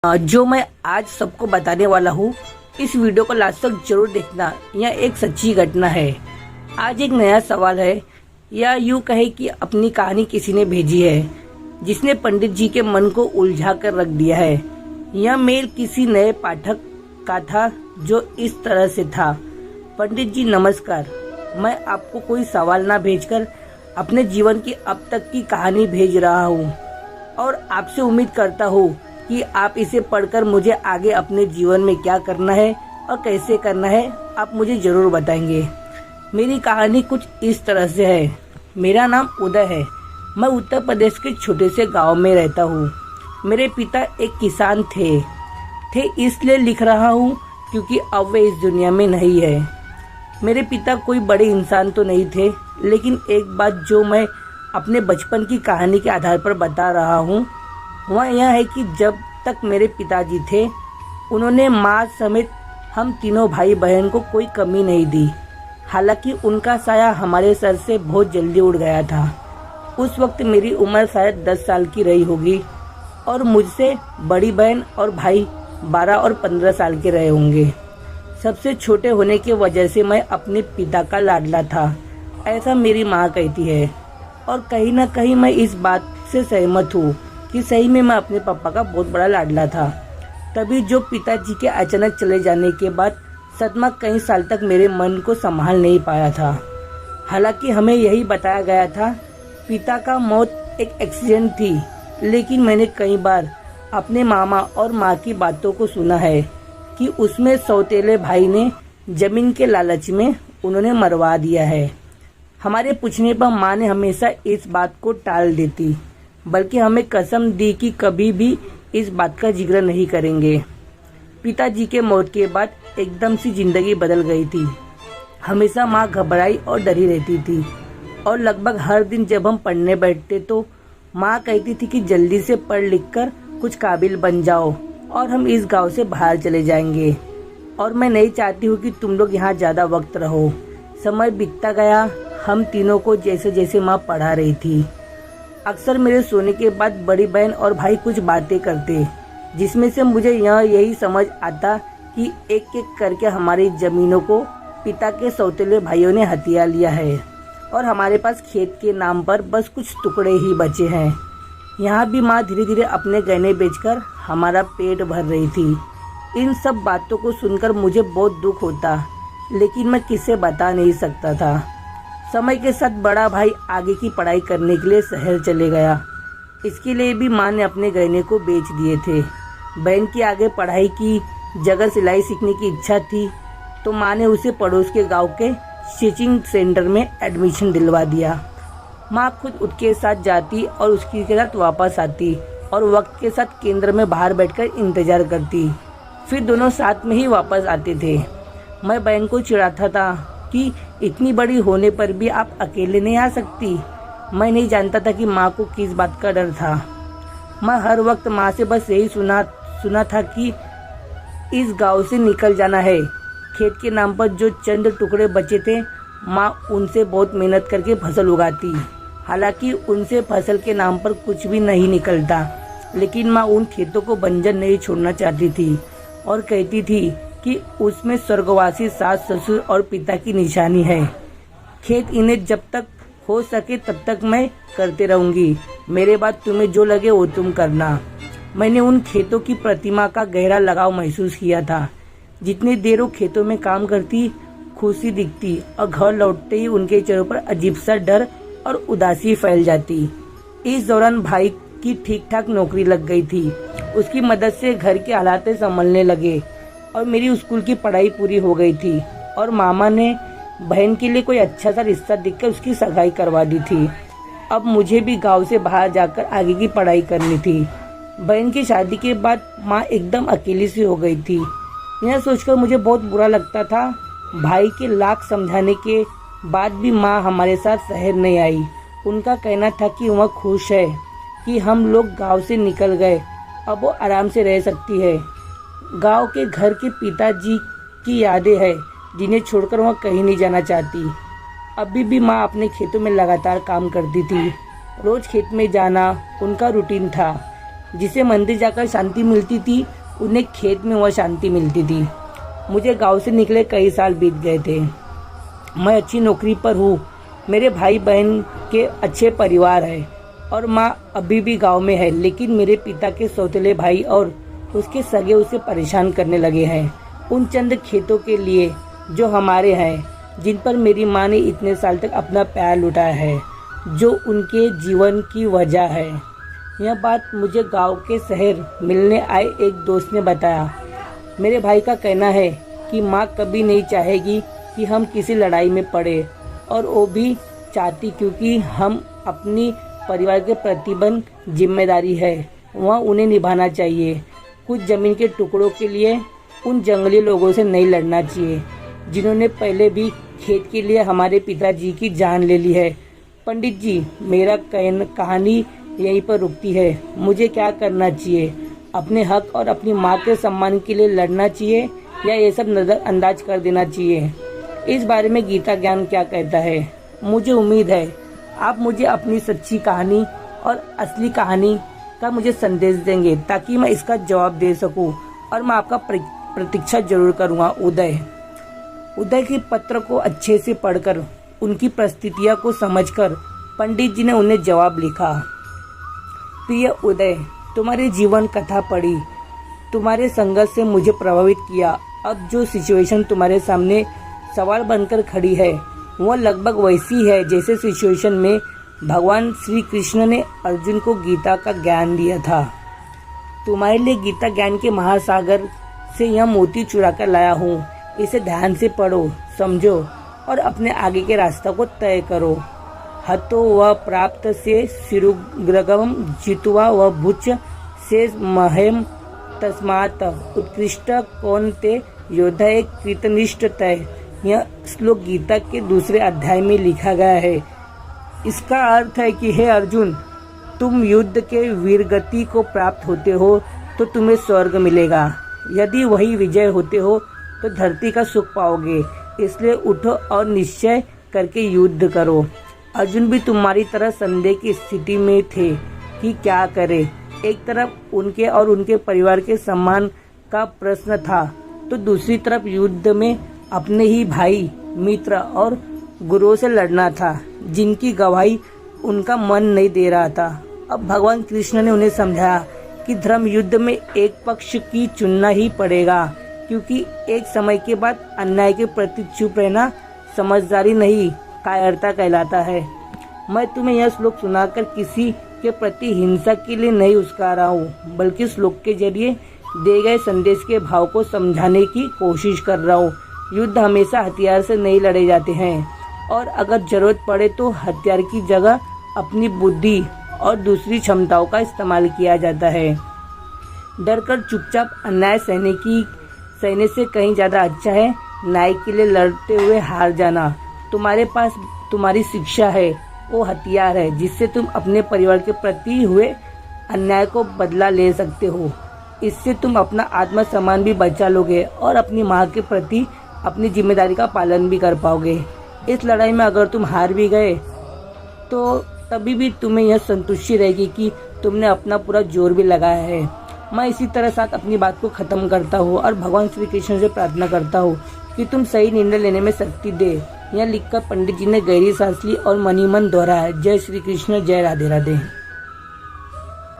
जो मैं आज सबको बताने वाला हूँ, इस वीडियो को लास्ट तक जरूर देखना। यह एक सच्ची घटना है। आज एक नया सवाल है, या यूँ कहे कि अपनी कहानी किसी ने भेजी है जिसने पंडित जी के मन को उलझा कर रख दिया है। यह मेल किसी नए पाठक का था जो इस तरह से था। पंडित जी नमस्कार, मैं आपको कोई सवाल ना भेजकर अपने जीवन की अब तक की कहानी भेज रहा हूँ और आपसे उम्मीद करता हूँ कि आप इसे पढ़कर मुझे आगे अपने जीवन में क्या करना है और कैसे करना है आप मुझे जरूर बताएंगे। मेरी कहानी कुछ इस तरह से है। मेरा नाम उदय है। मैं उत्तर प्रदेश के छोटे से गांव में रहता हूँ। मेरे पिता एक किसान थे इसलिए लिख रहा हूँ क्योंकि अब वे इस दुनिया में नहीं है। मेरे पिता कोई बड़े इंसान तो नहीं थे, लेकिन एक बात जो मैं अपने बचपन की कहानी के आधार पर बता रहा हूँ वह यह है कि जब तक मेरे पिताजी थे उन्होंने माँ समेत हम तीनों भाई बहन को कोई कमी नहीं दी। हालांकि उनका साया हमारे सर से बहुत जल्दी उड़ गया था। उस वक्त मेरी उम्र शायद 10 साल की रही होगी और मुझसे बड़ी बहन और भाई 12 और 15 साल के रहे होंगे। सबसे छोटे होने की वजह से मैं अपने पिता का लाडला था, ऐसा मेरी माँ कहती है। और कहीं ना कहीं मैं इस बात से सहमत हूँ कि सही में मैं अपने पापा का बहुत बड़ा लाडला था। तभी जो पिताजी के अचानक चले जाने के बाद सदमा कई साल तक मेरे मन को संभाल नहीं पाया था। हालांकि हमें यही बताया गया था पिता का मौत एक एक्सीडेंट थी, लेकिन मैंने कई बार अपने मामा और माँ की बातों को सुना है कि उसमें सौतेले भाई ने जमीन के लालच में उन्होंने मरवा दिया है। हमारे पूछने पर माँ ने हमेशा इस बात को टाल देती, बल्कि हमें कसम दी कि कभी भी इस बात का जिक्र नहीं करेंगे। पिताजी के मौत के बाद एकदम से जिंदगी बदल गई थी। हमेशा माँ घबराई और डरी रहती थी और लगभग हर दिन जब हम पढ़ने बैठते तो माँ कहती थी कि जल्दी से पढ़ लिख कर कुछ काबिल बन जाओ और हम इस गांव से बाहर चले जाएंगे। और मैं नहीं चाहती हूँ कि तुम लोग यहाँ ज़्यादा वक्त रहो। समय बीतता गया, हम तीनों को जैसे जैसे माँ पढ़ा रही थी। अक्सर मेरे सोने के बाद बड़ी बहन और भाई कुछ बातें करते, जिसमें से मुझे यही समझ आता कि एक एक करके हमारी जमीनों को पिता के सौतेले भाइयों ने हथिया लिया है और हमारे पास खेत के नाम पर बस कुछ टुकड़े ही बचे हैं। यहाँ भी माँ धीरे धीरे अपने गहने बेचकर हमारा पेट भर रही थी। इन सब बातों को सुनकर मुझे बहुत दुख होता, लेकिन मैं किसे बता नहीं सकता था। समय के साथ बड़ा भाई आगे की पढ़ाई करने के लिए शहर चले गया। इसके लिए भी माँ ने अपने गहने को बेच दिए थे। बहन की आगे पढ़ाई की जगह सिलाई सीखने की इच्छा थी, तो माँ ने उसे पड़ोस के गांव के स्टिचिंग सेंटर में एडमिशन दिलवा दिया। माँ खुद उसके साथ जाती और उसके साथ वापस आती और वक्त के साथ केंद्र में बाहर बैठकर इंतजार करती। फिर दोनों साथ में ही वापस आते थे। मैं बहन को चिढ़ाता था कि इतनी बड़ी होने पर भी आप अकेले नहीं आ सकती। मैं नहीं जानता था कि माँ को किस बात का डर था। मैं हर वक्त माँ से बस यही सुना था कि इस गांव से निकल जाना है। खेत के नाम पर जो चंद टुकड़े बचे थे, माँ उनसे बहुत मेहनत करके फसल उगाती। हालांकि उनसे फसल के नाम पर कुछ भी नहीं निकलता, लेकिन माँ उन खेतों को बंजर नहीं छोड़ना चाहती थी और कहती थी कि उसमें स्वर्गवासी सास ससुर और पिता की निशानी है। खेत इन्हें जब तक हो सके तब तक मैं करते रहूंगी। मेरे बाद तुम्हें जो लगे वो तुम करना। मैंने उन खेतों की प्रतिमा का गहरा लगाव महसूस किया था। जितनी देर वो खेतों में काम करती, खुशी दिखती और घर लौटते ही उनके चेहरों पर अजीब सा डर और उदासी फैल जाती। इस दौरान भाई की ठीक ठाक नौकरी लग गई थी। उसकी मदद से घर के हालात संभलने लगे और मेरी स्कूल की पढ़ाई पूरी हो गई थी और मामा ने बहन के लिए कोई अच्छा सा रिश्ता देखकर उसकी सगाई करवा दी थी। अब मुझे भी गांव से बाहर जाकर आगे की पढ़ाई करनी थी। बहन की शादी के बाद माँ एकदम अकेली सी हो गई थी। यह सोचकर मुझे बहुत बुरा लगता था। भाई के लाख समझाने के बाद भी माँ हमारे साथ शहर नहीं आई। उनका कहना था कि वह खुश है कि हम लोग गाँव से निकल गए, अब वो आराम से रह सकती है। गांव के घर के पिताजी की यादें हैं जिन्हें छोड़कर वह कहीं नहीं जाना चाहती। अभी भी माँ अपने खेतों में लगातार काम करती थी। रोज खेत में जाना उनका रूटीन था। जिसे मंदिर जाकर शांति मिलती थी, उन्हें खेत में वह शांति मिलती थी। मुझे गांव से निकले कई साल बीत गए थे। मैं अच्छी नौकरी पर हूँ, मेरे भाई बहन के अच्छे परिवार है और माँ अभी भी गांव में है, लेकिन मेरे पिता के सौतेले भाई और उसके सगे उसे परेशान करने लगे हैं उन चंद खेतों के लिए जो हमारे हैं, जिन पर मेरी माँ ने इतने साल तक अपना प्यार लुटाया है, जो उनके जीवन की वजह है। यह बात मुझे गांव के शहर मिलने आए एक दोस्त ने बताया। मेरे भाई का कहना है कि माँ कभी नहीं चाहेगी कि हम किसी लड़ाई में पड़े, और वो भी चाहती क्योंकि हम अपनी परिवार के प्रतिबंध जिम्मेदारी है वह उन्हें निभाना चाहिए। कुछ जमीन के टुकड़ों के लिए उन जंगली लोगों से नहीं लड़ना चाहिए जिन्होंने पहले भी खेत के लिए हमारे पिताजी की जान ले ली है। पंडित जी, मेरा कहानी यहीं पर रुकती है। मुझे क्या करना चाहिए? अपने हक और अपनी माँ के सम्मान के लिए लड़ना चाहिए या ये सब नज़रअंदाज कर देना चाहिए? इस बारे में गीता ज्ञान क्या कहता है? मुझे उम्मीद है आप मुझे अपनी सच्ची कहानी और असली कहानी का मुझे संदेश देंगे ताकि मैं इसका जवाब दे सकूं, और मैं आपका प्रतीक्षा जरूर करूंगा। उदय के पत्र को अच्छे से पढ़कर उनकी परिस्थितियों को समझकर पंडित जी ने उन्हें जवाब लिखा। प्रिय उदय, तुम्हारी जीवन कथा पढ़ी, तुम्हारे संघर्ष से मुझे प्रभावित किया। अब जो सिचुएशन तुम्हारे सामने सवाल बनकर खड़ी है वह लगभग वैसी है जैसे सिचुएशन में भगवान श्री कृष्ण ने अर्जुन को गीता का ज्ञान दिया था। तुम्हारे लिए गीता ज्ञान के महासागर से यह मोती चुरा कर लाया हूँ। इसे ध्यान से पढ़ो, समझो और अपने आगे के रास्ता को तय करो। हतो व प्राप्त से शिरुग्रगम जित्वा व भुच से महेम तस्मात् उत्कृष्ट कौन्ते योद्धे कृतनिष्ठ तय। यह श्लोक गीता के दूसरे अध्याय में लिखा गया है। इसका अर्थ है कि हे अर्जुन, तुम युद्ध के वीरगति को प्राप्त होते हो तो तुम्हें स्वर्ग मिलेगा। यदि वही विजय होते हो तो धरती का सुख पाओगे। इसलिए उठो और निश्चय करके युद्ध करो। अर्जुन भी तुम्हारी तरह संदेह की स्थिति में थे कि क्या करे। एक तरफ उनके और उनके परिवार के सम्मान का प्रश्न था, तो दूसरी तरफ युद्ध में अपने ही भाई, मित्र और गुरुओं से लड़ना था, जिनकी गवाही उनका मन नहीं दे रहा था। अब भगवान कृष्ण ने उन्हें समझाया कि धर्म युद्ध में एक पक्ष की चुनना ही पड़ेगा, क्योंकि एक समय के बाद अन्याय के प्रति चुप रहना समझदारी नहीं, कायरता कहलाता है। मैं तुम्हें यह श्लोक सुनाकर किसी के प्रति हिंसा के लिए नहीं उस्का रहा हूँ, बल्कि श्लोक के जरिए दिए गए संदेश के भाव को समझाने की कोशिश कर रहा हूँ। युद्ध हमेशा हथियार से नहीं लड़े जाते हैं, और अगर जरूरत पड़े तो हथियार की जगह अपनी बुद्धि और दूसरी क्षमताओं का इस्तेमाल किया जाता है। डर कर चुपचाप अन्याय सहने से कहीं ज़्यादा अच्छा है न्याय के लिए लड़ते हुए हार जाना। तुम्हारे पास तुम्हारी शिक्षा है, वो हथियार है जिससे तुम अपने परिवार के प्रति हुए अन्याय को बदला ले सकते हो। इससे तुम अपना आत्मसम्मान भी बचा लोगे और अपनी माँ के प्रति अपनी जिम्मेदारी का पालन भी कर पाओगे। इस लड़ाई में अगर तुम हार भी गए तो तभी भी तुम्हें यह संतुष्टि रहेगी कि तुमने अपना पूरा जोर भी लगाया है। मैं इसी तरह साथ अपनी बात को ख़त्म करता हूँ और भगवान श्री कृष्ण से प्रार्थना करता हूँ कि तुम सही निर्णय लेने में शक्ति दे। यह लिखकर पंडित जी ने गहरी सांस ली और मनी मन दोहराया, जय श्री कृष्ण, जय राधे राधे।